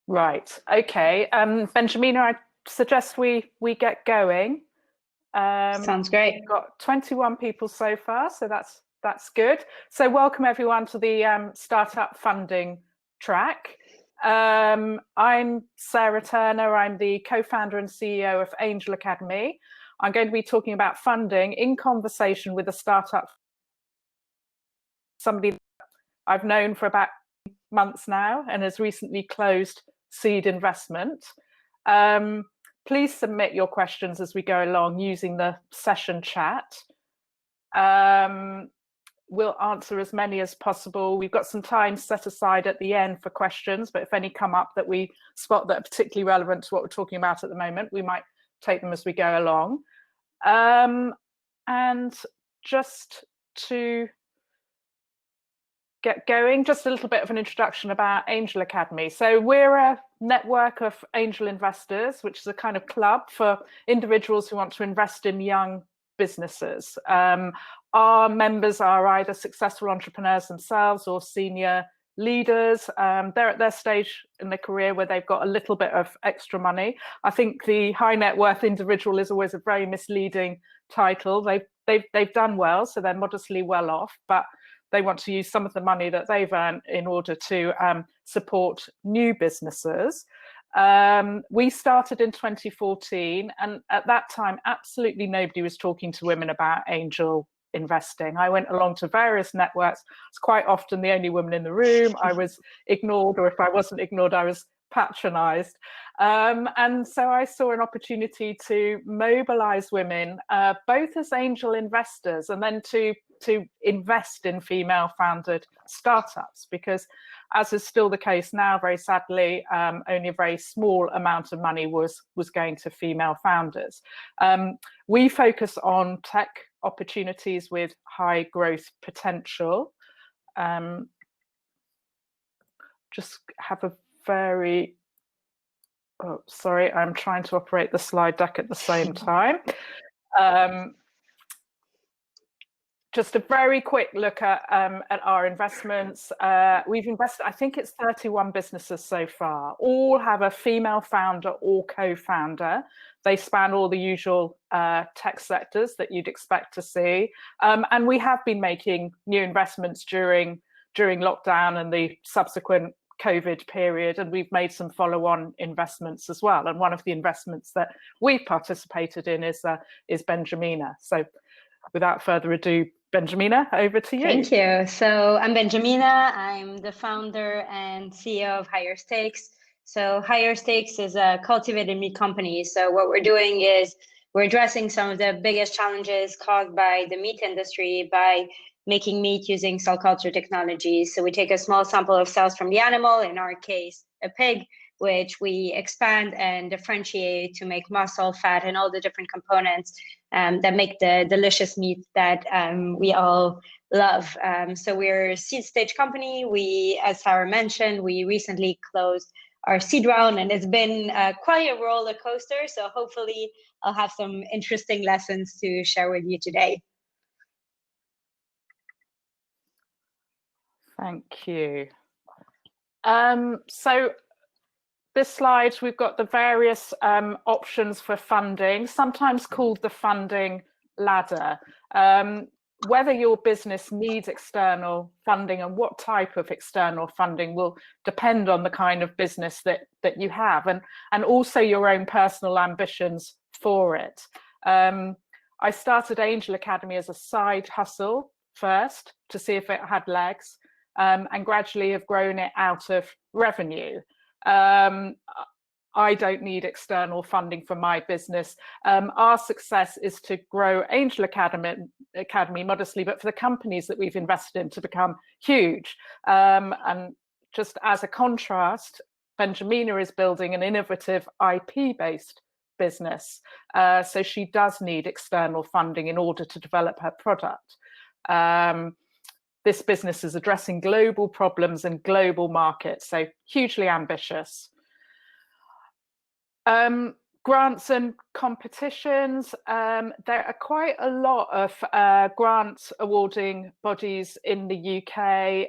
Right. Okay. Benjamina, I suggest we get going. Sounds great. We've got 21 people so far, so that's good. So welcome everyone to the startup funding track. I'm Sarah Turner. I'm the co-founder and CEO of Angel Academy. I'm going to be talking about funding in conversation with a startup, somebody I've known for about months now and has recently closed seed investment. Please submit your questions as we go along using the session chat. We'll answer as many as possible. We've got some time set aside at the end for questions, but if any come up that we spot that are particularly relevant to what we're talking about at the moment, we might take them as we go along. And just to get going, just a little bit of an introduction about Angel Academy. So we're a network of angel investors, which is a kind of club for individuals who want to invest in young businesses. Our members are either successful entrepreneurs themselves or senior leaders. They're at their stage in their career where they've got a little bit of extra money. I think the high net worth individual is always a very misleading title. They've done well, so they're modestly well off, but they want to use some of the money that they've earned in order to support new businesses. We started in 2014, and at that time, absolutely nobody was talking to women about angel investing. I went along to various networks. I was quite often the only woman in the room. I was ignored, or if I wasn't ignored, I was patronized. And so I saw an opportunity to mobilize women, both as angel investors and then to invest in female-founded startups, because as is still the case now, very sadly, only a very small amount of money was going to female founders. We focus on tech opportunities with high growth potential. Just have a very, oh, sorry, I'm trying to operate the slide deck at the same time. Just a very quick look at our investments. We've invested, I think it's 31 businesses so far. All have a female founder or co-founder. They span all the usual tech sectors that you'd expect to see. And we have been making new investments during lockdown and the subsequent COVID period, and we've made some follow-on investments as well. And one of the investments that we've participated in is Benjamina. So without further ado, Benjamina, over to you. Thank you. So I'm Benjamina. I'm the founder and CEO of Higher Stakes. So Higher Stakes is a cultivated meat company. So what we're doing is we're addressing some of the biggest challenges caused by the meat industry by making meat using cell culture technology. So we take a small sample of cells from the animal, in our case, a pig, which we expand and differentiate to make muscle, fat, and all the different components that make the delicious meat that we all love. So we're a seed stage company. We, as Sarah mentioned, we recently closed our seed round, and it's been quite a roller coaster. So hopefully I'll have some interesting lessons to share with you today. Thank you. So this slide, we've got the various options for funding, sometimes called the funding ladder. Whether your business needs external funding and what type of external funding will depend on the kind of business that you have, and also your own personal ambitions for it. I started Angel Academy as a side hustle first to see if it had legs, and gradually have grown it out of revenue. I don't need external funding for my business. Our success is to grow Angel Academy modestly, but for the companies that we've invested in to become huge. And just as a contrast, Benjamina is building an innovative IP-based business. So she does need external funding in order to develop her product. This business is addressing global problems and global markets, so hugely ambitious. Grants and competitions. There are quite a lot of grant awarding bodies in the UK.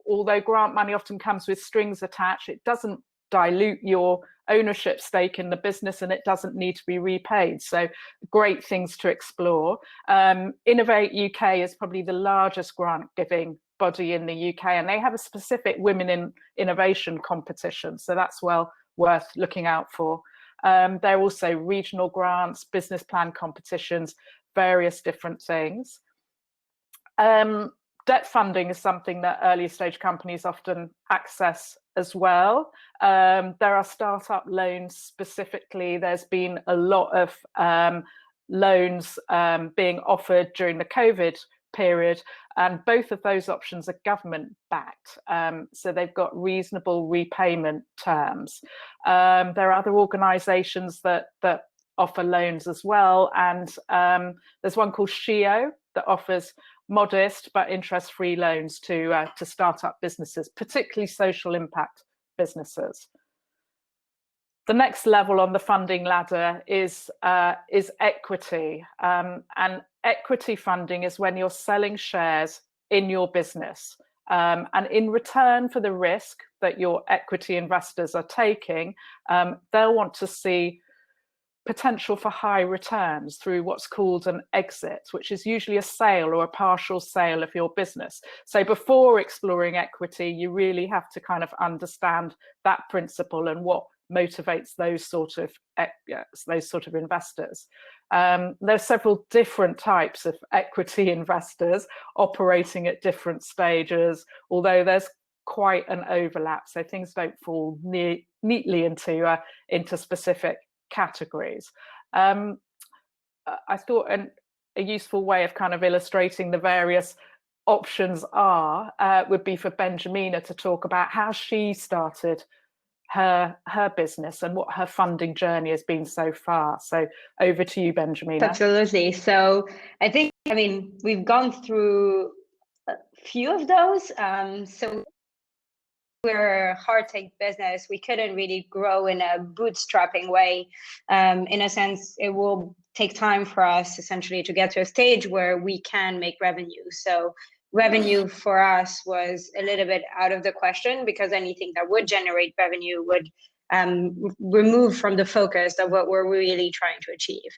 Although grant money often comes with strings attached, it doesn't dilute your ownership stake in the business, and it doesn't need to be repaid. So great things to explore. Innovate UK is probably the largest grant giving body in the UK, and they have a specific Women in Innovation competition. So that's well worth looking out for. There are also regional grants, business plan competitions, various different things. Debt funding is something that early stage companies often access as well. There are startup loans specifically. There's been a lot of loans being offered during the COVID period, and both of those options are government backed, so they've got reasonable repayment terms. There are other organizations that offer loans as well, and there's one called SHIO that offers modest but interest-free loans to start-up businesses, particularly social impact businesses. The next level on the funding ladder is equity, and equity funding is when you're selling shares in your business, and in return for the risk that your equity investors are taking, they'll want to see potential for high returns through what's called an exit, which is usually a sale or a partial sale of your business. So before exploring equity, you really have to kind of understand that principle and what motivates those sort of investors. There's several different types of equity investors operating at different stages, although there's quite an overlap, so things don't fall neatly into specific categories. I thought a useful way of kind of illustrating the various options would be for Benjamina to talk about how she started her business and what her funding journey has been so far. So over to you, Benjamina. Absolutely. So I mean, we've gone through a few of those. So we're a hard tech business. We couldn't really grow in a bootstrapping way. In a sense, it will take time for us essentially to get to a stage where we can make revenue. So revenue for us was a little bit out of the question, because anything that would generate revenue would remove from the focus of what we're really trying to achieve.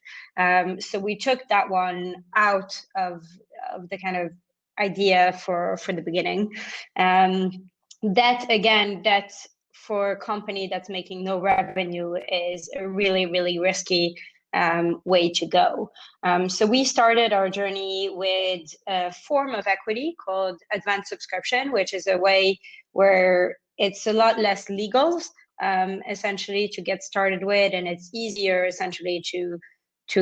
So we took that one out of the kind of idea for the beginning. That for a company that's making no revenue is a really, really risky way to go. So we started our journey with a form of equity called advanced subscription, which is a way where it's a lot less legal, essentially, to get started with, and it's easier essentially to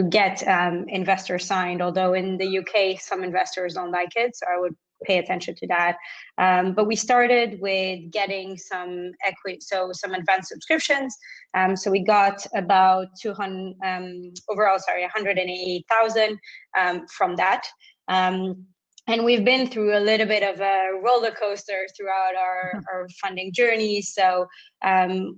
get investors signed. Although in the UK, some investors don't like it, so I would pay attention to that. But we started with getting some equity, so some advanced subscriptions. So we got about 188,000 from that. And we've been through a little bit of a roller coaster throughout our funding journey. So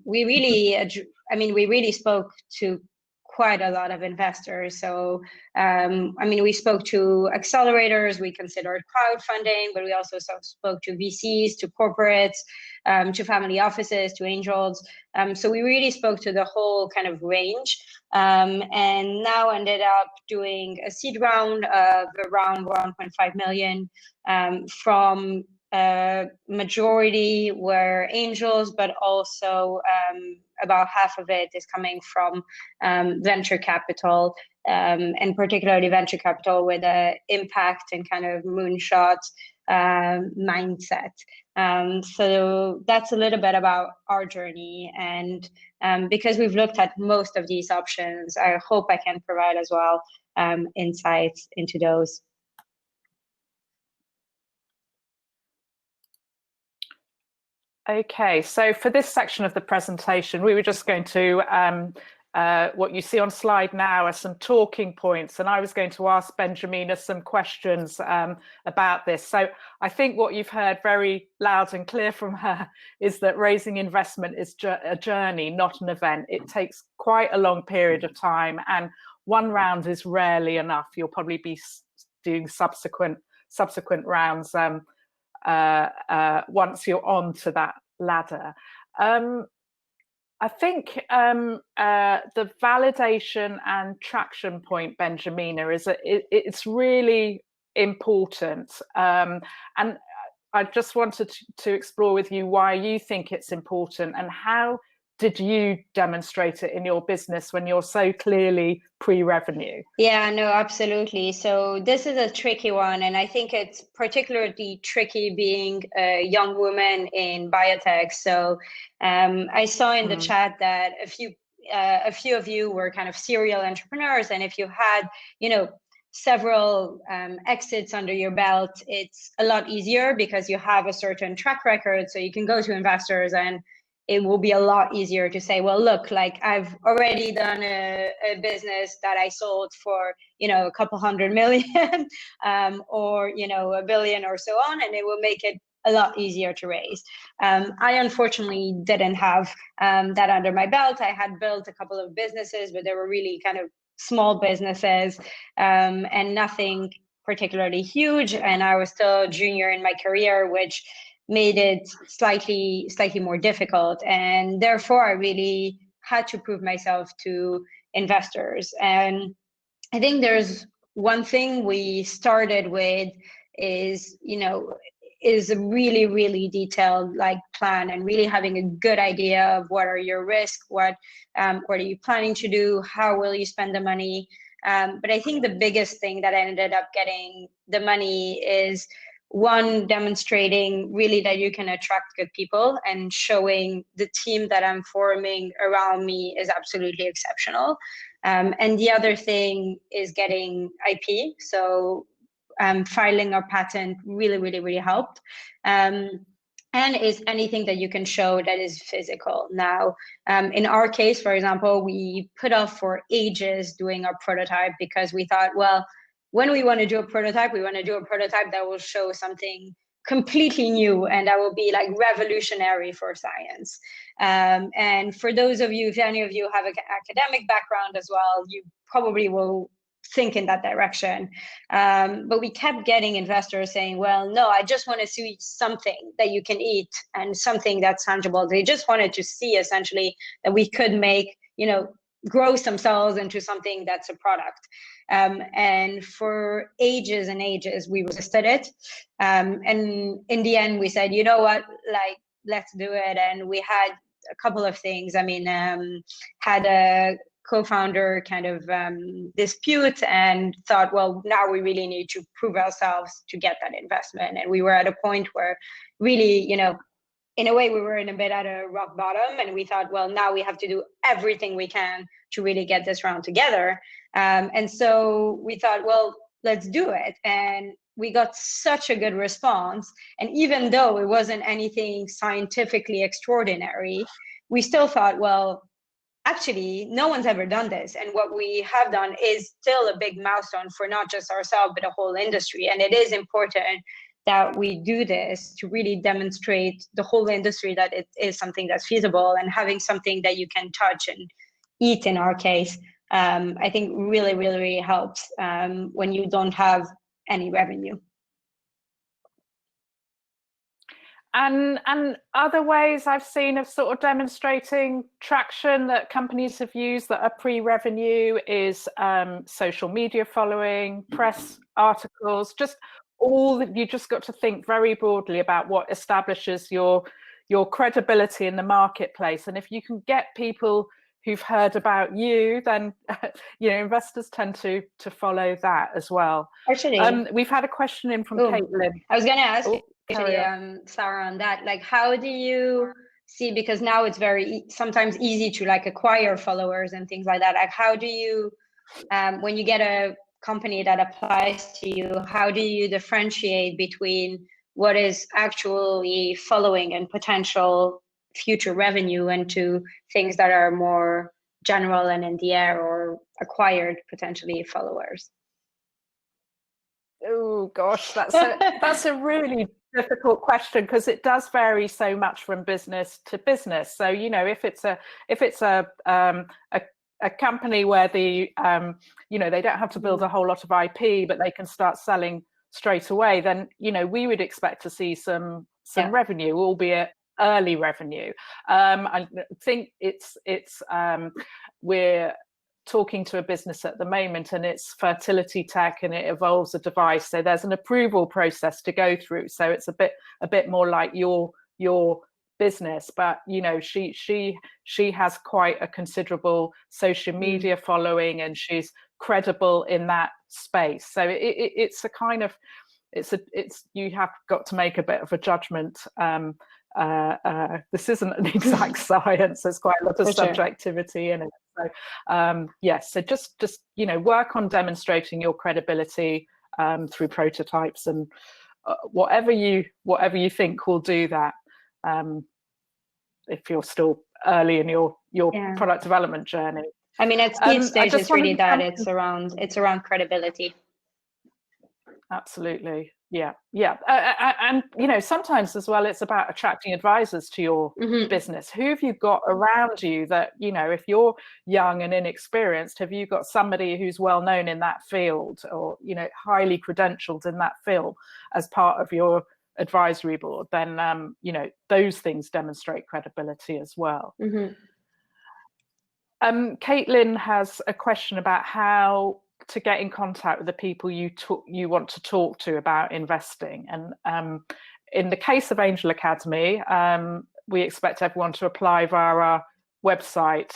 we really spoke to quite a lot of investors. So, we spoke to accelerators, we considered crowdfunding, but we also spoke to VCs, to corporates, to family offices, to angels. So we really spoke to the whole kind of range, and now ended up doing a seed round of around 1.5 million from majority were angels, but also about half of it is coming from venture capital, and particularly venture capital with an impact and kind of moonshot mindset. So that's a little bit about our journey, and because we've looked at most of these options, I hope I can provide as well insights into those. Okay, so for this section of the presentation, we were just going to what you see on slide now are some talking points, and I was going to ask Benjamina some questions about this. So I think what you've heard very loud and clear from her is that raising investment is a journey, not an event. It takes quite a long period of time, and one round is rarely enough. You'll probably be doing subsequent rounds once you're on to that ladder. I think the validation and traction point, Benjamina, is it's really important. And I just wanted to explore with you why you think it's important, and how did you demonstrate it in your business when you're so clearly pre-revenue? Yeah, no, absolutely. So this is a tricky one, and I think it's particularly tricky being a young woman in biotech. So I saw in the chat that a few of you were kind of serial entrepreneurs, and if you had, several exits under your belt, it's a lot easier because you have a certain track record. So you can go to investors, and it will be a lot easier to say, well, look, like I've already done a business that I sold for, a couple $100 million or, $1 billion or so on, and it will make it a lot easier to raise. I unfortunately didn't have that under my belt. I had built a couple of businesses, but they were really kind of small businesses and nothing particularly huge. And I was still junior in my career, which made it slightly more difficult, and therefore I really had to prove myself to investors. And I think there's one thing we started with is a really detailed plan, and really having a good idea of what are your risks, what are you planning to do, how will you spend the money. But I think the biggest thing that ended up getting the money is, one, demonstrating really that you can attract good people, and showing the team that I'm forming around me is absolutely exceptional. And the other thing is getting IP. So filing our patent really helped. And is anything that you can show that is physical. Now, in our case, for example, we put off for ages doing our prototype because we thought, well, when we want to do a prototype, we want to do a prototype that will show something completely new and that will be revolutionary for science. And for those of you, if any of you have an academic background as well, you probably will think in that direction. But we kept getting investors saying, well, no, I just want to see something that you can eat and something that's tangible. They just wanted to see essentially that we could make, grow some cells into something that's a product. And for ages and ages, we resisted it. And in the end, we said, you know what, let's do it. And we had a couple of things. Had a co-founder kind of dispute, and thought, well, now we really need to prove ourselves to get that investment. And we were at a point where really, in a way, we were in a bit at a rock bottom, and we thought, well, now we have to do everything we can to really get this round together. And so we thought, well, let's do it. And we got such a good response. And even though it wasn't anything scientifically extraordinary, we still thought, well, actually, no one's ever done this. And what we have done is still a big milestone for not just ourselves, but the whole industry. And it is important that we do this to really demonstrate the whole industry that it is something that's feasible, and having something that you can touch and eat in our case, I think really helps when you don't have any revenue. And other ways I've seen of sort of demonstrating traction that companies have used that are pre-revenue is social media following, press articles, just all that. You just got to think very broadly about what establishes your credibility in the marketplace. And if you can get people who've heard about you, then investors tend to follow that as well. Actually, we've had a question in from Caitlin. I was going to ask Sarah on that. How do you see, because now it's very sometimes easy to acquire followers and things like that. How do you, when you get a company that applies to you, how do you differentiate between what is actually following and potential future revenue, and to things that are more general and in the air, or acquired potentially followers? Oh gosh, that's a really difficult question, because it does vary so much from business to business. So, you know, if it's a company where the you know, they don't have to build a whole lot of IP, but they can start selling straight away, then, you know, we would expect to see some revenue, albeit early revenue. I think we're talking to a business at the moment, and it's fertility tech, and it involves a device, so there's an approval process to go through, so it's a bit more like your business. But you know, she has quite a considerable social media following, and she's credible in that space, so it's a kind of you have got to make a bit of a judgment. This isn't an exact science, there's quite a lot of subjectivity in it. So yes, so just you know, work on demonstrating your credibility through prototypes, and whatever you think will do that, if you're still early in your product development journey. I mean, at seed stage, it's really that it's around credibility. Absolutely. Yeah. And you know, sometimes as well, it's about attracting advisors to your business. Who have you got around you that, you know, if you're young and inexperienced, have you got somebody who's well known in that field, or, you know, highly credentialed in that field as part of your advisory board? Then you know, those things demonstrate credibility as well. Caitlin has a question about how to get in contact with the people you want to talk to about investing. And in the case of Angel Academy, we expect everyone to apply via our website,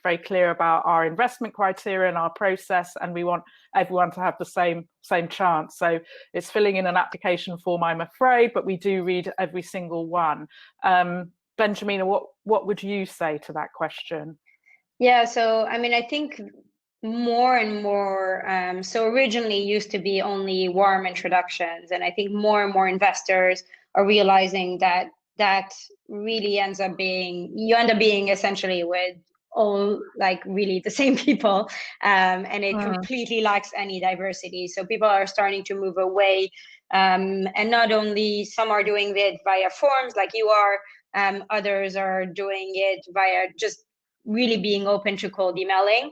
very clear about our investment criteria and our process, and we want everyone to have the same chance. So it's filling in an application form, I'm afraid, but we do read every single one. Benjamina, what would you say to that question? Yeah, so I mean, I think more and more, so originally used to be only warm introductions, and I think more and more investors are realizing that really ends up being, you end up being essentially with all like really the same people, and it completely lacks any diversity. So people are starting to move away, and not only some are doing it via forms like you are, others are doing it via just really being open to cold emailing.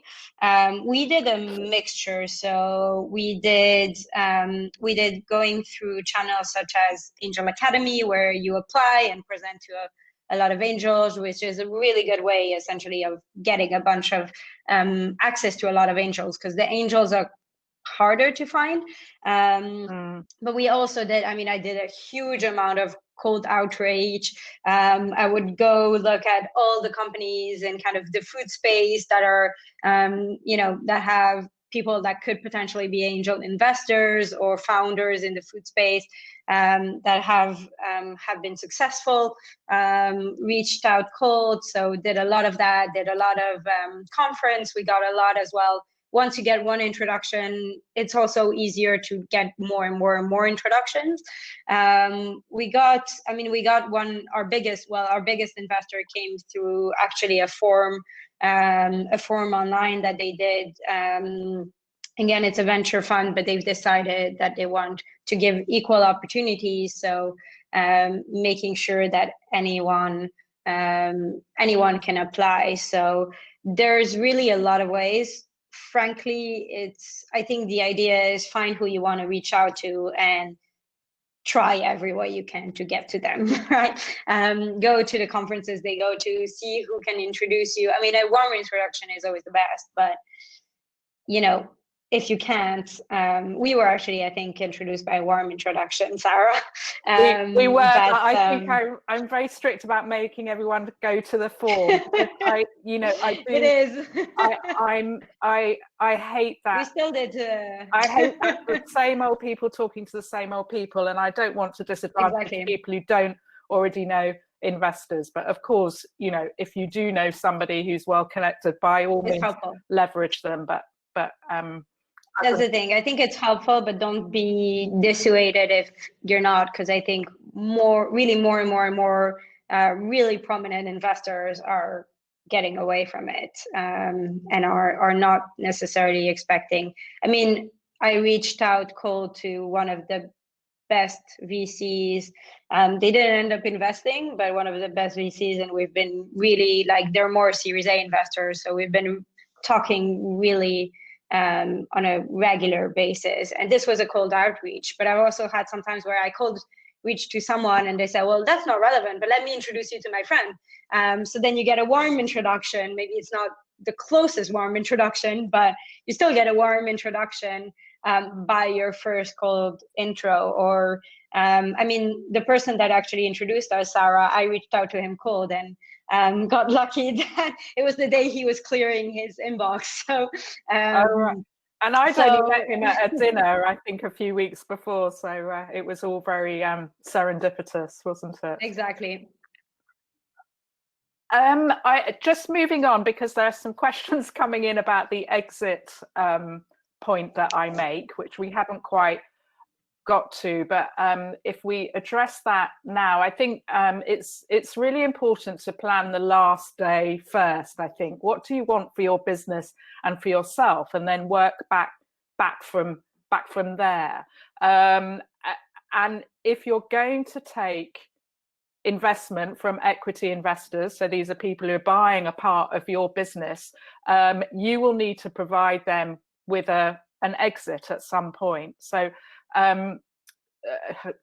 We did a mixture. So we did going through channels such as Angel Academy, where you apply and present to a lot of angels, which is a really good way essentially of getting a bunch of access to a lot of angels, because the angels are harder to find. But we also did, I mean, I did a huge amount of cold outreach. I would go look at all the companies in kind of the food space that are, you know, that have people that could potentially be angel investors or founders in the food space, that have been successful, reached out cold. So did a lot of that, did a lot of conference. We got a lot as well. Once you get one introduction, it's also easier to get more and more and more introductions. We got our biggest investor came through actually a form online that they did. Again, it's a venture fund, but they've decided that they want to give equal opportunities. So making sure that anyone can apply. So there's really a lot of ways. Frankly, I think the idea is find who you want to reach out to and try every way you can to get to them, right? Go to the conferences they go to, see who can introduce you. I mean, a warm introduction is always the best, but you know, if you can't, we were actually, I think, introduced by a warm introduction, Sarah. We were. But, I think I'm very strict about making everyone go to the form. I do. It is. I hate that. We still did. I hate that, the same old people talking to the same old people, and I don't want to disadvantage people who don't already know investors. But of course, you know, if you do know somebody who's well connected, by all means, leverage them. But that's the thing. I think it's helpful, but don't be dissuaded if you're not, because I think more and more really prominent investors are getting away from it, and are not necessarily expecting. I mean, I reached out cold to one of the best VCs. They didn't end up investing, but one of the best VCs, and we've been really like, they're more Series A investors, so we've been talking really on a regular basis. And this was a cold outreach, but I've also had sometimes where I cold reach to someone and they say, well, that's not relevant, but let me introduce you to my friend. So then you get a warm introduction. Maybe it's not the closest warm introduction, but you still get a warm introduction by your first cold intro. Or I mean, the person that actually introduced us, Sarah, I reached out to him cold and got lucky that it was the day he was clearing his inbox. So right. And I'd only met him at a dinner, I think, a few weeks before. So it was all very serendipitous, wasn't it? Exactly. I just moving on, because there are some questions coming in about the exit point that I make, which we haven't quite got to, but if we address that now, I think it's really important to plan the last day first. I think, what do you want for your business and for yourself, and then work back from there. And if you're going to take investment from equity investors, so these are people who are buying a part of your business, you will need to provide them with an exit at some point. So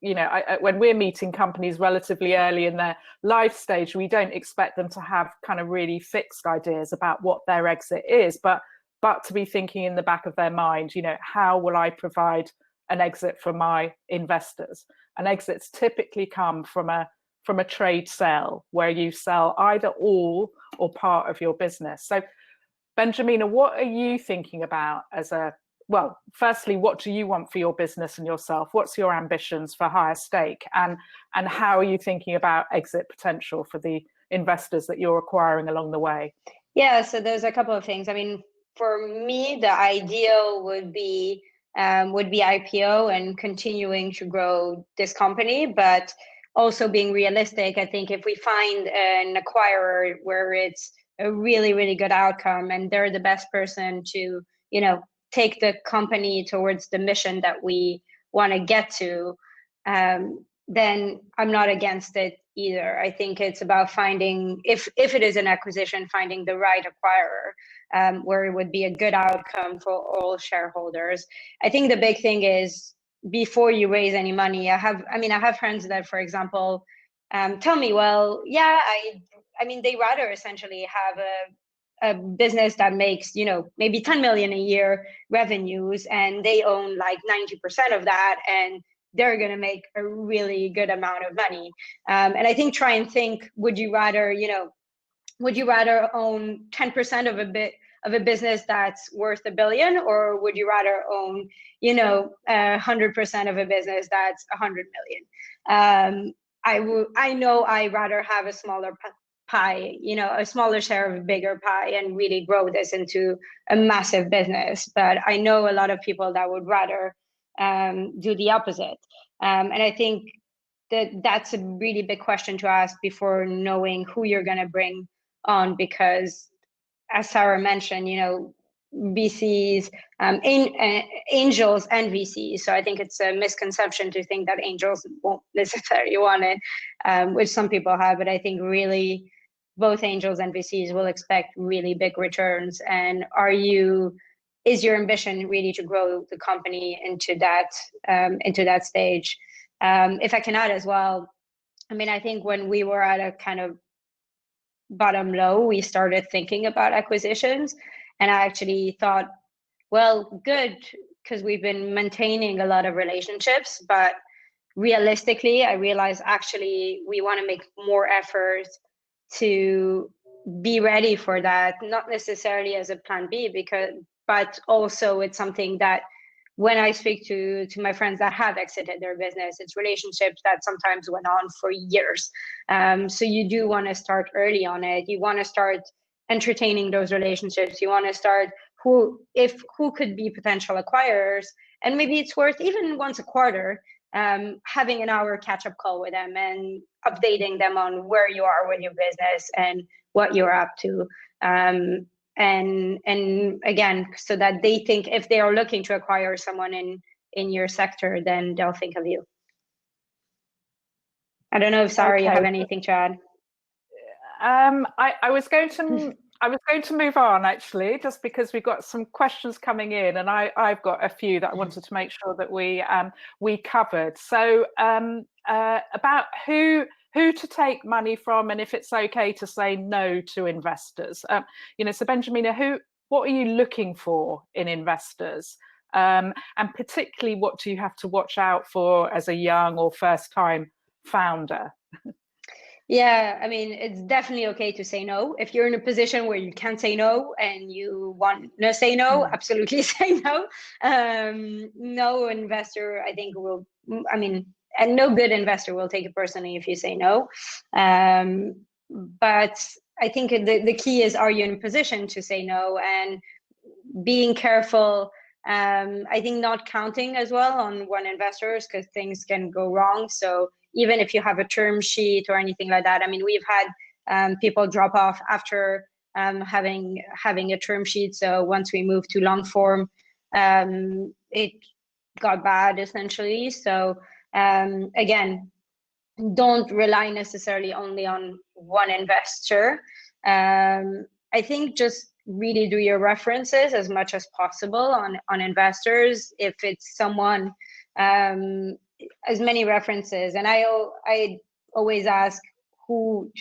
you know, when we're meeting companies relatively early in their life stage, we don't expect them to have kind of really fixed ideas about what their exit is, but to be thinking in the back of their mind, you know, how will I provide an exit for my investors? And exits typically come from a trade sale, where you sell either all or part of your business. So Benjamina, what are you thinking about well, firstly, what do you want for your business and yourself? What's your ambitions for Higher Stake? And how are you thinking about exit potential for the investors that you're acquiring along the way? Yeah, so there's a couple of things. I mean, for me, the ideal would be IPO and continuing to grow this company, but also being realistic. I think if we find an acquirer where it's a really, really good outcome and they're the best person to, you know, take the company towards the mission that we want to get to, then I'm not against it either. I think it's about finding, if it is an acquisition, finding the right acquirer, where it would be a good outcome for all shareholders. I think the big thing is, before you raise any money, I have friends that, for example, tell me, well, yeah, I mean, they rather essentially have a business that makes, you know, maybe 10 million a year revenues, and they own like 90% of that, and they're going to make a really good amount of money. And I think, try and think, would you rather own 10% of a business that's worth $1 billion, or would you rather own, you know, 100% of a business that's 100 million? I know I'd rather have a smaller pie, you know, a smaller share of a bigger pie, and really grow this into a massive business. But I know a lot of people that would rather do the opposite. And I think that's a really big question to ask before knowing who you're going to bring on, because, as Sarah mentioned, you know, VCs, angels and VCs. So I think it's a misconception to think that angels won't necessarily want it, which some people have. But I think really both angels and VCs will expect really big returns. And is your ambition really to grow the company into that stage? If I can add as well, I mean, I think when we were at a kind of bottom low, we started thinking about acquisitions. And I actually thought, well, good, because we've been maintaining a lot of relationships. But realistically, I realized actually we want to make more effort to be ready for that, not necessarily as a plan B, but also it's something that, when I speak to my friends that have exited their business, it's relationships that sometimes went on for years. So you do want to start early on it. You want to start entertaining those relationships. You want to start who could be potential acquirers, and maybe it's worth even once a quarter having an hour catch-up call with them and updating them on where you are with your business and what you're up to. And again, so that they think if they are looking to acquire someone in your sector, then they'll think of you. I don't know if Sarah, you have anything to add. I was going to move on, actually, just because we've got some questions coming in, and I've got a few that I wanted to make sure that we covered. So about who to take money from, and if it's okay to say no to investors. So Benjamina, what are you looking for in investors? And particularly, what do you have to watch out for as a young or first-time founder? Yeah, I mean, it's definitely okay to say no. If you're in a position where you can't say no and you want to say no, absolutely say no. No investor, I think, and no good investor will take it personally if you say no. But I think the key is, are you in a position to say no, and being careful. I think not counting as well on one investors, because things can go wrong. So even if you have a term sheet or anything like that, I mean, we've had people drop off after having a term sheet. So once we moved to long form, it got bad essentially. So again, don't rely necessarily only on one investor. I think just really do your references as much as possible on investors. If it's someone, as many references. And I always ask who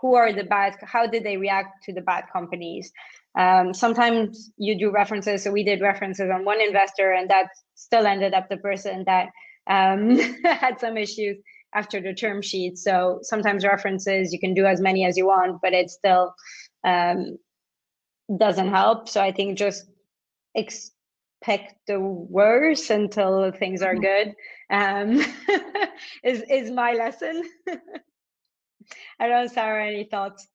are the bad, how did they react to the bad companies? Sometimes you do references. So we did references on one investor, and that still ended up the person that had some issues after the term sheet. So sometimes references, you can do as many as you want, but it still doesn't help. So I think just expect the worst until things are good, is my lesson. I don't know, Sarah, any thoughts?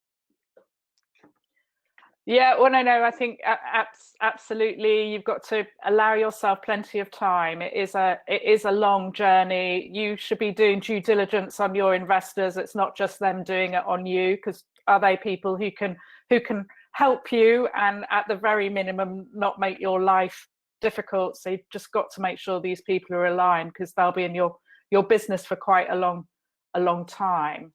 Yeah, well, no, I think absolutely. You've got to allow yourself plenty of time. It is a long journey. You should be doing due diligence on your investors. It's not just them doing it on you, because are they people who can help you, and at the very minimum not make your life difficult? So you've just got to make sure these people are aligned, because they'll be in your business for quite a long time.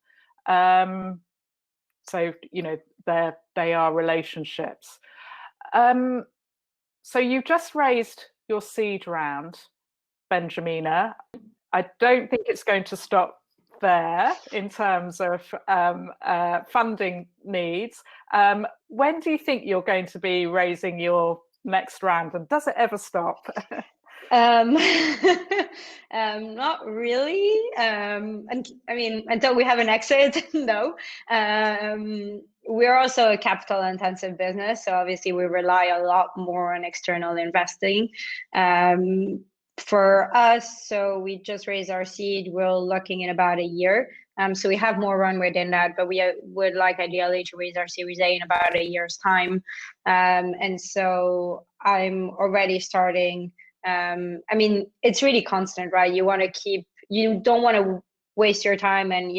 So they are relationships. So you've just raised your seed round, Benjamina. I don't think it's going to stop there in terms of funding needs. When do you think you're going to be raising your next round, and does it ever stop? Not really. And I mean, until we have an exit, no. We're also a capital intensive business, so obviously we rely a lot more on external investing. For us, so we just raised our seed. We're looking in about a year. So we have more runway than that, but we would like ideally to raise our Series A in about a year's time. And so I'm already starting. I mean, it's really constant, right? You don't want to waste your time and,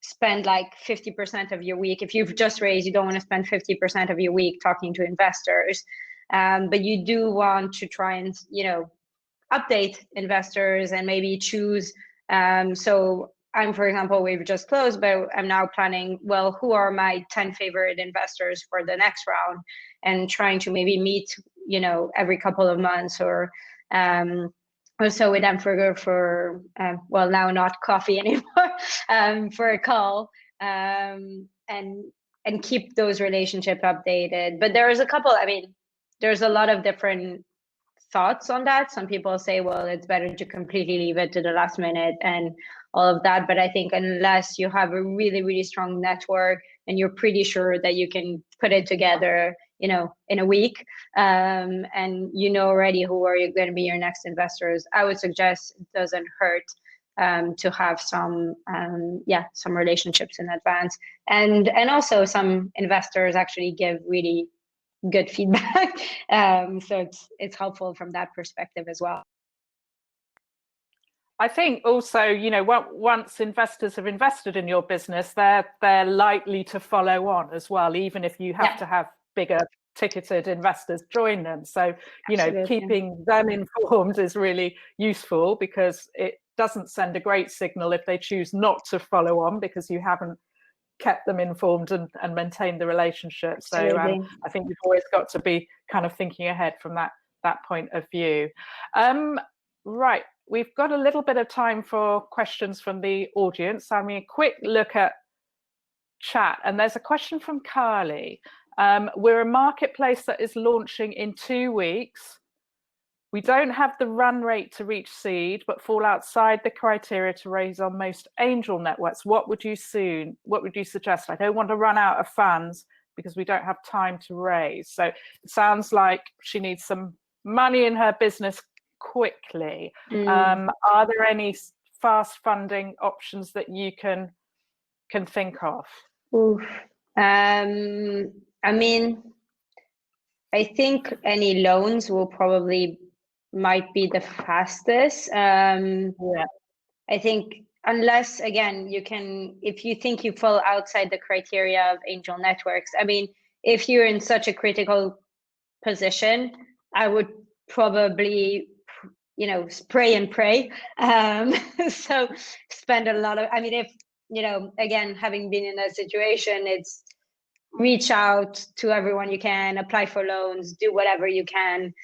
spend like 50% of your week. If you've just raised, you don't want to spend 50% of your week talking to investors. But you do want to try and, update investors and maybe choose. So for example, we've just closed, but I'm now planning, well, who are my 10 favorite investors for the next round, and trying to maybe meet, every couple of months or so with them for well, now not coffee anymore, for a call, and keep those relationships updated. But there's a lot of different thoughts on that. Some people say, well, it's better to completely leave it to the last minute and all of that. But I think unless you have a really, really strong network and you're pretty sure that you can put it together, in a week, and already who are you going to be your next investors, I would suggest it doesn't hurt to have some relationships in advance. And also some investors actually give really good feedback. So it's helpful from that perspective as well. I think also, once investors have invested in your business, they're likely to follow on as well, even if you have to have bigger ticketed investors join them. So, keeping them informed is really useful, because it doesn't send a great signal if they choose not to follow on because you haven't kept them informed and maintained the relationship. Absolutely. So I think you've always got to be kind of thinking ahead from that point of view. Right, we've got a little bit of time for questions from the audience. I mean, a quick look at chat, and there's a question from Carly. We're a marketplace that is launching in 2 weeks. We don't have the run rate to reach seed, but fall outside the criteria to raise on most angel networks. What would you suggest? I don't want to run out of funds because we don't have time to raise. So it sounds like she needs some money in her business quickly. Are there any fast funding options that you can think of? I mean, I think any loans might be the fastest. I think unless, again, if you think you fall outside the criteria of angel networks, I mean, if you're in such a critical position, I would probably, spray and pray. So spend a lot of, I mean, if, again, having been in that situation, it's reach out to everyone you can, apply for loans, do whatever you can,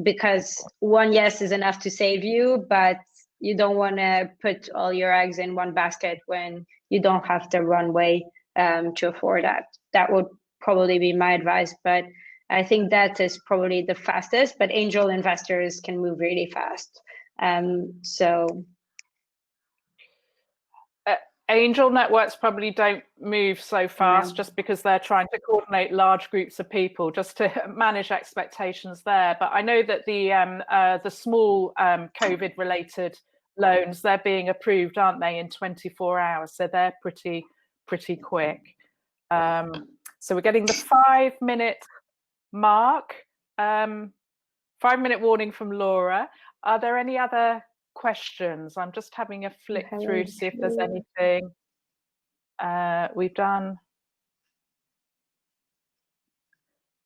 because one yes is enough to save you, but you don't want to put all your eggs in one basket when you don't have the runway to afford that. That would probably be my advice, but I think that is probably the fastest, but angel investors can move really fast. Angel networks probably don't move so fast just because they're trying to coordinate large groups of people just to manage expectations there. But I know that the small COVID-related loans, they're being approved, aren't they, in 24 hours? So they're pretty quick. So we're getting the 5-minute mark. 5-minute warning from Laura. Are there any other questions? I'm just having a flick through to see if there's anything we've done.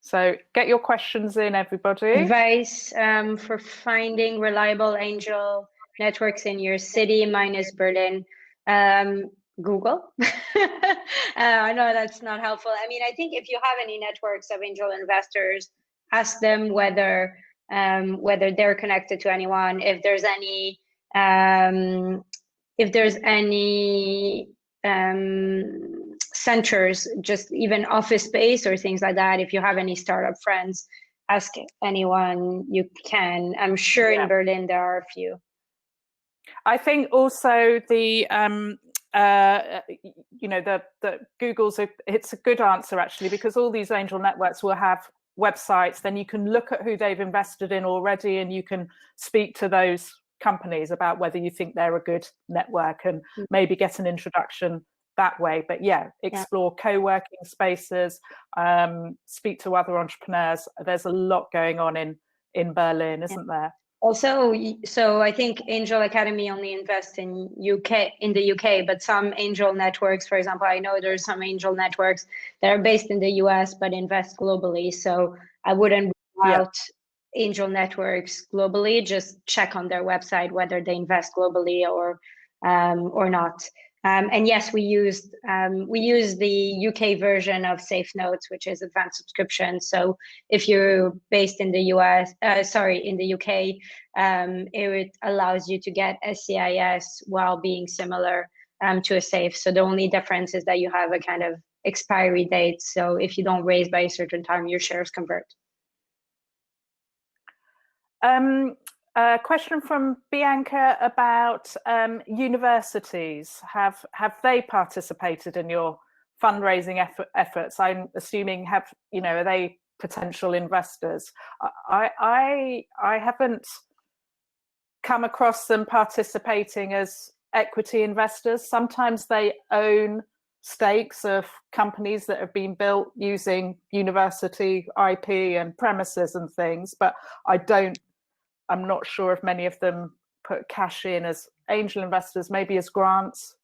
So get your questions in, everybody. Advice for finding reliable angel networks in your city. Mine is Berlin. Google. I know that's not helpful. I mean, I think if you have any networks of angel investors, ask them whether they're connected to anyone, if there's any centers, just even office space or things like that. If you have any startup friends, ask anyone you can. I'm sure in Berlin there are a few. I think also the Google's it's a good answer actually, because all these angel networks will have websites. Then you can look at who they've invested in already, and you can speak to those companies about whether you think they're a good network and maybe get an introduction that way. But explore co-working spaces, speak to other entrepreneurs. There's a lot going on in Berlin, isn't there? Also, so I think Angel Academy only invests in the UK, but some angel networks, for example, I know there's some angel networks that are based in the US but invest globally. So I wouldn't rule out angel networks globally. Just check on their website whether they invest globally or not. And yes, we use the UK version of Safe Notes, which is advanced subscription. So if you're based in the in the UK, it allows you to get SCIS while being similar to a Safe. So the only difference is that you have a kind of expiry date. So if you don't raise by a certain time, your shares convert. A question from Bianca about universities. Have they participated in your fundraising efforts? I'm assuming are they potential investors? I haven't come across them participating as equity investors. Sometimes they own stakes of companies that have been built using university IP and premises and things, but I'm not sure if many of them put cash in as angel investors, maybe as grants?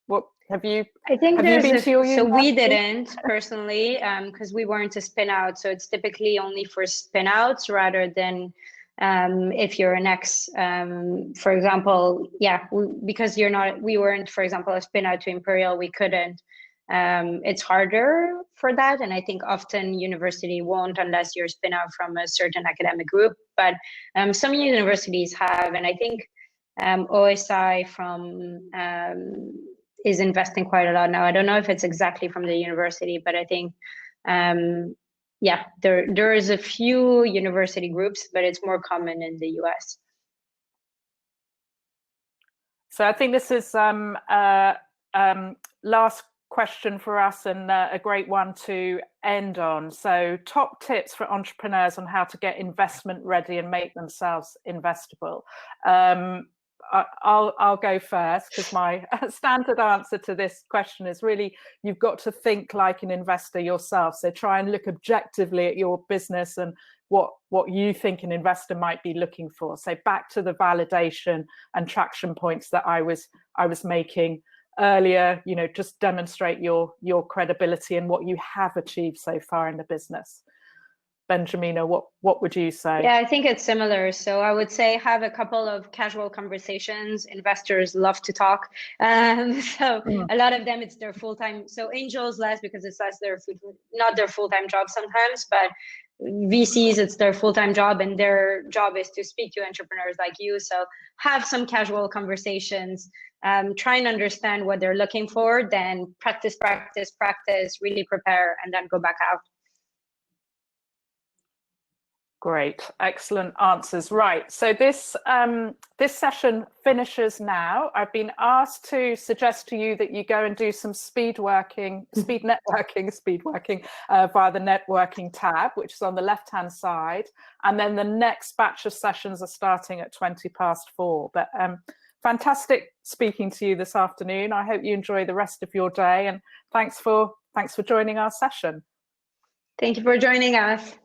What have you? I think have you been to your so we university? didn't personally, because we weren't a spin out. So it's typically only for spin outs rather than if you're an ex, for example, because we weren't, for example, a spin out to Imperial, we couldn't. It's harder for that. And I think often university won't unless you're spin out from a certain academic group. But some universities have, and I think OSI is investing quite a lot now. I don't know if it's exactly from the university, but I think there is a few university groups, but it's more common in the US. So I think this is last question for us, and a great one to end on. So top tips for entrepreneurs on how to get investment ready and make themselves investable. I'll go first, because my standard answer to this question is really, you've got to think like an investor yourself. So try and look objectively at your business and what you think an investor might be looking for. So back to the validation and traction points that I was making earlier, just demonstrate your credibility and what you have achieved so far in the business. Benjamina, what would you say? Yeah, I think it's similar. So I would say have a couple of casual conversations. Investors love to talk. A lot of them, it's their full-time. So angels less, because it's not their full-time job sometimes, but VCs, it's their full-time job, and their job is to speak to entrepreneurs like you. So have some casual conversations, try and understand what they're looking for, then practice, really prepare, and then go back out. Great, excellent answers. Right, so this session finishes now. I've been asked to suggest to you that you go and do some speed networking via the networking tab, which is on the left-hand side. And then the next batch of sessions are starting at 4:20. But fantastic speaking to you this afternoon. I hope you enjoy the rest of your day, and thanks for joining our session. Thank you for joining us.